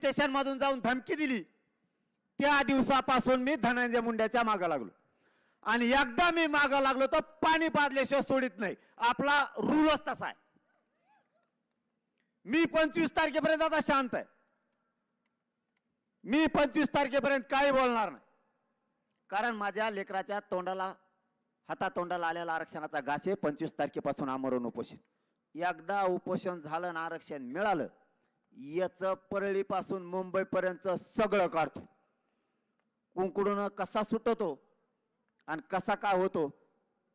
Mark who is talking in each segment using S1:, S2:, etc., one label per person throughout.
S1: Station मधून जाऊन धमकी दिली त्या दिवसापासून मी धनंजय मुंडेच्या मागे लागलो आणि एकदा मी मागे लागलो तर पाणी पाजल्याशिवाय सोडित नाही. आपला रूलच तसा आहे. मी 25 तारखेपर्यंत आता शांत आहे. मी 25 तारखेपर्यंत काही बोलणार नाही. कारण माझ्या लेकराच्या तोंडाला हातातोंडाला आलेला आरक्षणाचा घास आहे. 25 तारखेपासून आमरण उपोषण. एकदा उपोषण झालं ना आरक्षण मिळालं याचं परळीपासून मुंबईपर्यंत सगळं काढतो. कुंकुडून कसा सुटतो आणि कसा काय होतो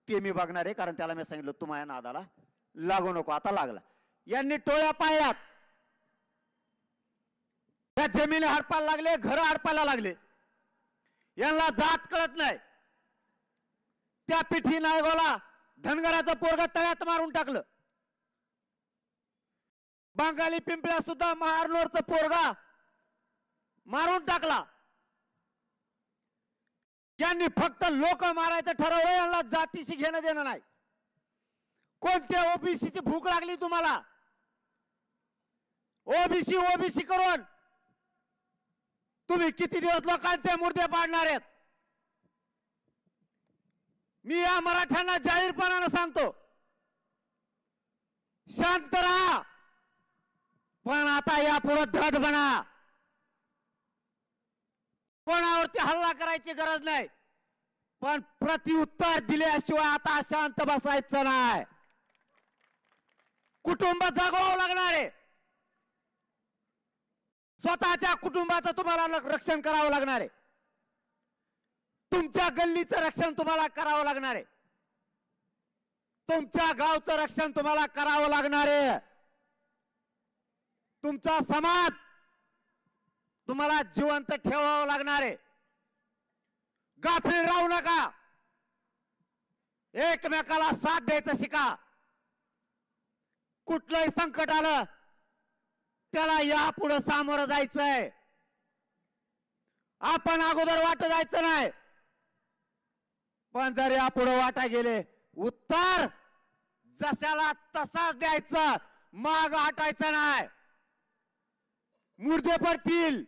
S1: ते मी बघणार आहे. कारण त्याला मी सांगितलं तू माझ्या नादाला लागू नको. आता लागला. यांनी टोळ्या पायात या जमिनी हडपायला लागले, घर हडपायला लागले. यांना जात कळत नाही. त्या पिठी नायगोला धनगराचं पोरग तळ्यात मारून टाकलं. बंगाली पिंपळ्या सुद्धा महारनोरचं पोरगा मारून टाकला. यांनी फक्त लोक मारायचं ठरवलं. यांना जातीशी घेणं देणं नाही. कोणत्या ओबीसीची भूक लागली तुम्हाला? ओबीसी ओबीसी करून तुम्ही किती दिवस लोकांचे मुर्दे पाडणार आहेत? मी या मराठ्यांना जाहीरपणाने सांगतो शांत राहा. पण आता यापुढे धड बना. कोणावरती हल्ला करायची गरज नाही. पण प्रत्युत्तर दिल्याशिवाय आता शांत बसायचं नाही. कुटुंब जगवावं लागणार आहे. स्वतःच्या कुटुंबाचं तुम्हाला रक्षण करावं लागणार आहे. तुमच्या गल्लीचं रक्षण तुम्हाला करावं लागणार आहे. तुमच्या गावचं रक्षण तुम्हाला करावं लागणार आहे. तुमचा समाज तुम्हाला जिवंत ठेवावं लागणार आहे. गाफील राहू नका. एकमेकाला साथ द्यायचं शिका. कुठलंही संकट आलं त्याला यापुढे सामोरं जायचंय. आपण अगोदर वाट जायचं नाही. पण जर यापुढे वाटा गेले उत्तर जशाला तसाच द्यायचं. माग हटायचं नाही. मुर्दे पडतील.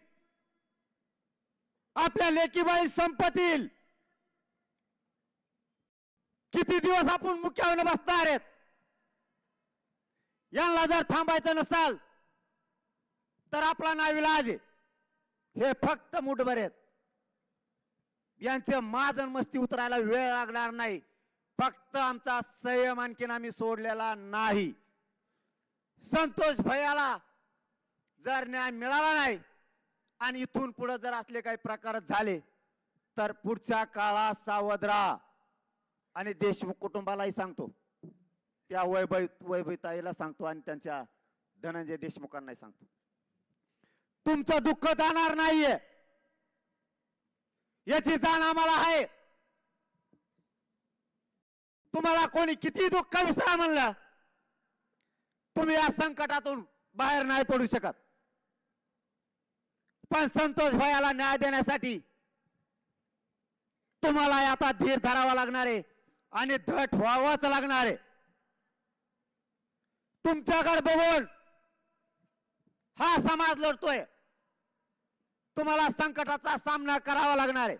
S1: आपल्या लेकीबाई संपतील. किती दिवस आपण मुक्यावर बसणार आहेत? यांना जर थांबायचं नसाल तर आपला नाविलाज आहे. हे फक्त मुठभर आहेत. यांचे माजन मस्ती उतरायला वेळ लागणार नाही. फक्त आमचा संयम आणखीन आम्ही सोडलेला नाही. संतोष भैयाला जर न्याय मिळाला नाही आणि इथून पुढे जर असले काही प्रकार झाले तर पुढच्या काळात सावध राहा. आणि देशमुख कुटुंबालाही सांगतो, त्या वैभवताईला सांगतो आणि त्यांच्या धनंजय देशमुखांनाही सांगतो, तुमचं दुःख जाणार नाहीये याची जाण आम्हाला आहे. तुम्हाला कोणी किती दुःख विसरा म्हणलं तुम्ही या संकटातून बाहेर नाही पडू शकत. पण संतोष भैयाला न्याय देण्यासाठी तुम्हाला आता धीर धरावा लागणार आहे आणि धट व्हावंच लागणार आहे. तुमच्याकडे बघून हा समाज लढतोय. तुम्हाला संकटाचा सामना करावा लागणार आहे.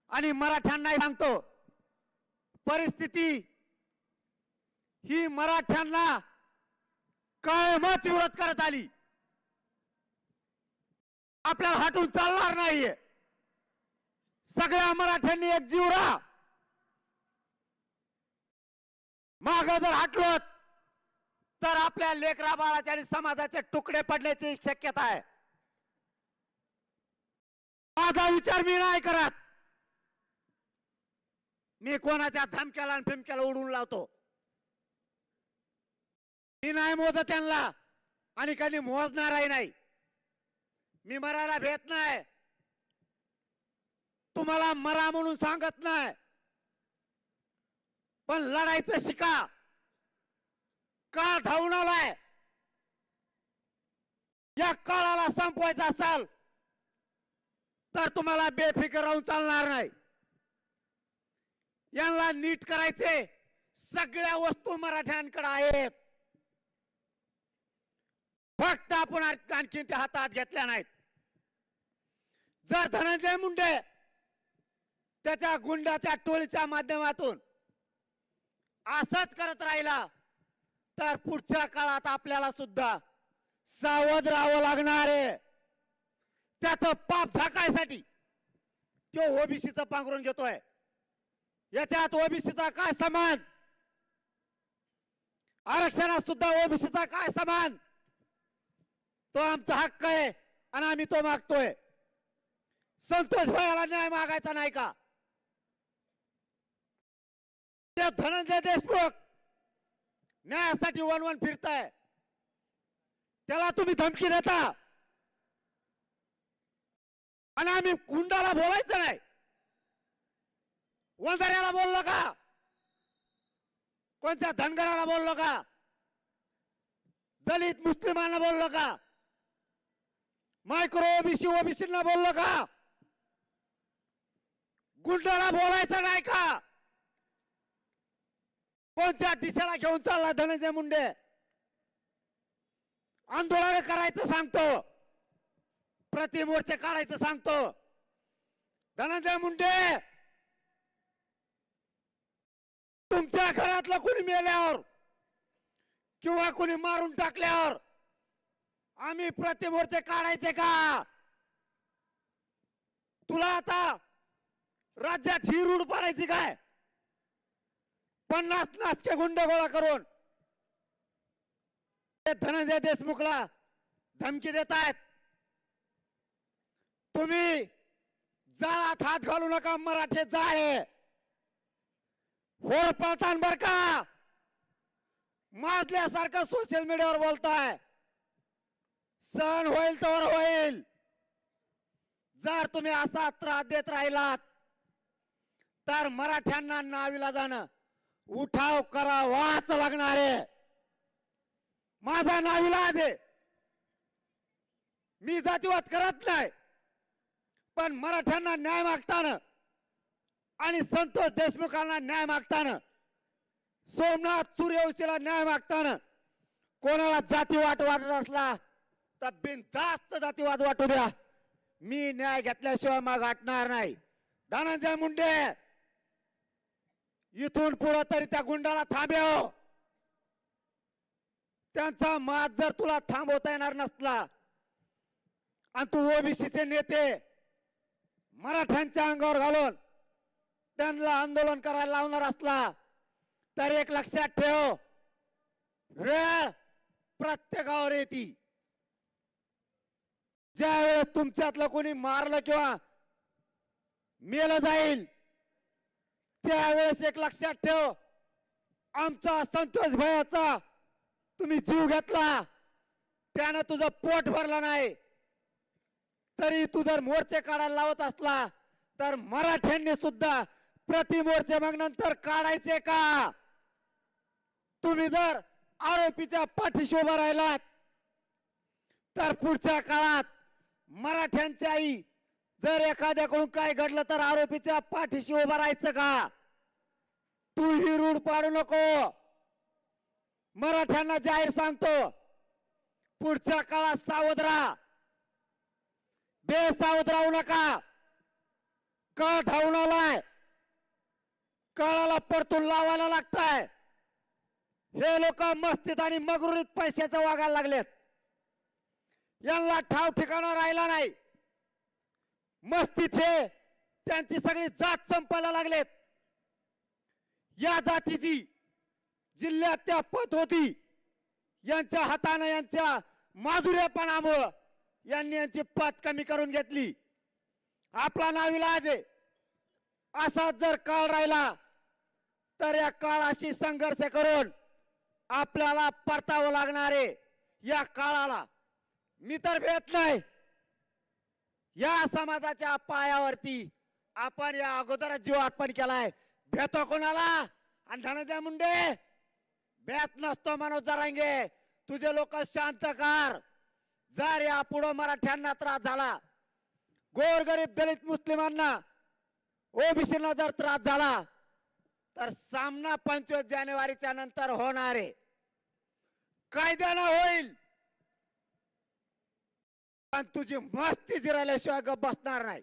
S1: आणि मराठ्यांनाही सांगतो, परिस्थिती ही मराठ्यांना कायमच विरोध करत आली. आपल्याला हटून चालणार नाहीये. सगळ्या मराठ्यांनी एकजीव राहा. माग जर हटलो तर आपल्या लेकरा बाळाच्या आणि समाजाचे तुकडे पडण्याची शक्यता आहे. माझा विचार मी नाही करत. मी कोणाच्या धमक्याला आणि फिमक्याला उडून लावतो. मी नाही मोजत त्यांना आणि कधी मोजणारही नाही. मी मरायला भेट नाही. तुम्हाला मरा म्हणून सांगत नाही. पण लढायचं शिका. काळ धावून आलाय. या काळाला संपवायचा असाल तर तुम्हाला बेफिकर राहून चालणार नाही. यांना नीट करायचे सगळ्या वस्तू मराठ्यांकडे आहेत. फक्त आपण आणखी त्या हातात घेतल्या नाहीत. जर धनंजय मुंडे त्याच्या गुंडाच्या टोळीच्या माध्यमातून असंच करत राहिला तर पुढच्या काळात आपल्याला सुद्धा सावध राहावं लागणार आहे. त्याचं पाप झाकायसाठी तो ओबीसीचं पांघरून घेतोय. याच्यात ओबीसीचा काय समान, आरक्षणात सुद्धा ओबीसीचा काय समान? तो आमचा हक्क आहे आणि आम्ही तो मागतोय. संतोष भैयाला न्याय मागायचा नाही का? ते धनंजय देशमुख न्यायासाठी वनवन फिरताय, त्याला तुम्ही धमकी देता आणि आम्ही गुंडाला बोलायचं नाही. वंजाऱ्याला बोललो का? कोणत्या धनगराला बोललो का? दलित मुस्लिमांना बोललो का? मायक्रो ओबीसी ओबीसींना बोललो का? गुंडाला बोलायचं नाही का? कोणत्या दिशेला घेऊन चालला धनंजय मुंडे? आंदोलन करायचं सांगतो, प्रतिमोर्चे काढायचं सांगतो. धनंजय मुंडे, तुमच्या घरातलं कोणी मेल्यावर किंवा कोणी मारून टाकल्यावर आम्ही प्रतिमोर्चे काढायचे का? तुला आता राज्यात ही रूढ पाडायची काय? 50 नासके गुंड गोळा करून धनंजय देशमुखला धमकी देतायत. तुम्ही जाळात हात घालू नका, मराठे जाळे होर पळतान बर का? माजल्यासारखं सोशल मीडियावर बोलताय. सण होईल तर होईल. जर तुम्ही असा त्रास देत राहिलात तर मराठ्यांना नाविलाजानं उठाव करावाच लागणार आहे. माझा नाविलाज आहे. मी जातीवाद करत नाही, पण मराठ्यांना न्याय मागताना आणि संतोष देशमुखांना न्याय मागताना, सोमनाथ सूर्यवंशीला न्याय मागताना कोणाला जातीवाद वाटत असला तर बिनधास्त जातीवाद वाटू द्या. मी न्याय घेतल्याशिवाय माग हटणार नाही. धनंजय मुंडे, इथून पुढे तरी त्या गुंडाला थांबव. त्यांचा माज जर तुला थांबवता येणार नसला आणि तू ओबीसीचे नेते मराठ्यांच्या अंगावर घालून त्यांना आंदोलन करायला लावणार असला तर एक लक्षात ठेव, वेळ प्रत्येकावर येते. ज्यावेळेस तुमच्यातलं कोणी मारलं किंवा मेलं जाईल त्यावेळेस एक लक्षात ठेव, आमचा संतोष भैयाचा तुम्ही जीव घेतला, त्यानं तुझं पोट भरलं नाही, तरी तू जर मोर्चे काढायला लावत असला तर मराठ्यांनी सुद्धा प्रतिमोर्चे मग नंतर काढायचे का? तुम्ही जर आरोपीच्या पाठीशी उभा राहिलात तर पुढच्या काळात मराठ्यांच्याही जर एखाद्याकडून काय घडलं तर आरोपीच्या पाठीशी उभा राहायचं का? तू ही रूढ पाडू नको. मराठ्यांना जाहीर सांगतो, पुढच्या काळात सावध राहा, बेसावध राहू नका. काळ धावून आलाय, काळाला परतून लावायला लागताय. हे लोक मस्तीत आणि मगरुरीत पैशाचं वागायला लागलेत. यांना ठाव ठिकाणा राहिला नाही. मस्तीचे त्यांची सगळी जात संपायला लागलेत. या जातीची जिल्ह्यात त्या पत होती, यांच्या हाताने यांच्या माजुऱ्यापणामुळं यांनी यांची पत कमी करून घेतली. आपला नाविलाज आहे. असाच जर काळ राहिला तर या काळाशी संघर्ष करून आपल्याला परतावं लागणार आहे. या काळाला मी तर भेट नाही. या समाजाच्या पायावरती आपण या अगोदरच जीव अर्पण केलाय. भेटो कोणाला? आणि धनंजय मुंडे, भेट नसतो मनोज जरांगे. तुझे लोक शांत कर. जर या पुढे मराठ्यांना त्रास झाला, गोरगरीब दलित मुस्लिमांना ओबीसीना जर त्रास झाला तर सामना 25 जानेवारीच्या नंतर होणार आहे. कायद्यानं होईल, आणि तुझी मस्ती जिरायल्याशिवाय गप बसणार नाही.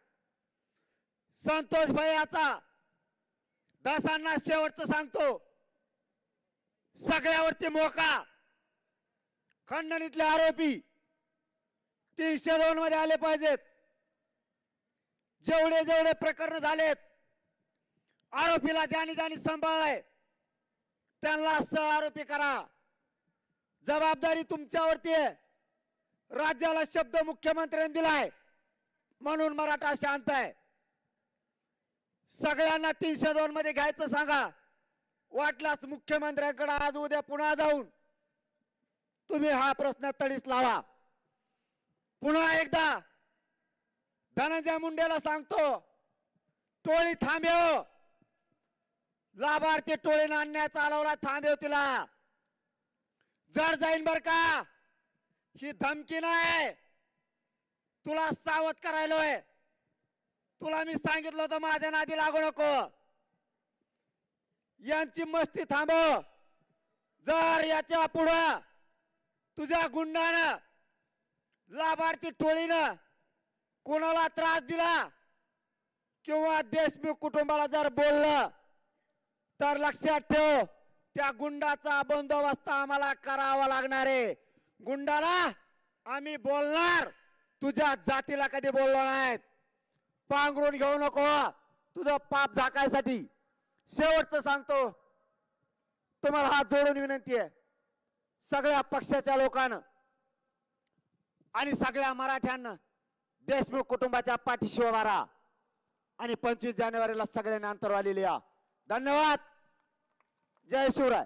S1: संतोष भैयाचा दासांना शेवटचं सांगतो, सगळ्यावरती मोका. खंडणीतले आरोपी 302 मध्ये आले पाहिजेत. जेवढे जेवढे प्रकरण झालेत, आरोपीला ज्याने ज्याने सांभाळलंय त्यांना सह आरोपी करा. जबाबदारी तुमच्यावरती आहे. राज्याला शब्द मुख्यमंत्र्यांनी दिलाय म्हणून मराठा शांत आहे. सगळ्यांना 302 मध्ये घ्यायचं सांगा. वाटल्यास मुख्यमंत्र्यांकडे आज उद्या पुन्हा जाऊन तुम्ही हा प्रश्न तडीस लावा. पुन्हा एकदा धनंजय मुंडेला सांगतो, टोळी थांबव. लाभार्थी टोळीनं अन्याय चालवला, थांबव तिला. जड जाईन बर का, ही धमकी नाही, तुला सावध करायलोय. तुला मी सांगितलं होतं माझ्या नादी लागू नको. यांची मस्ती थांबव. जर याच्या पुढं तुझ्या गुंडानं लाभार्थी टोळीनं कोणाला त्रास दिला किंवा देशमुख कुटुंबाला जर बोललं तर लक्षात ठेव, त्या गुंडाचा बंदोबस्त आम्हाला करावा लागणार आहे. गुंडाला आम्ही बोलणार, तुझ्या जातीला कधी बोललो नाहीत. पांघरून घेऊ नको तुझं पाप झाकायसाठी. शेवटचं सांगतो, तुम्हाला हात जोडून विनंती आहे, सगळ्या पक्षाच्या लोकांना आणि सगळ्या मराठ्यांना देशमुख कुटुंबाच्या पाठीशी उभा राहा आणि 25 जानेवारीला सगळ्यांना अंतरवाली लिहा. धन्यवाद. जय शिवराय.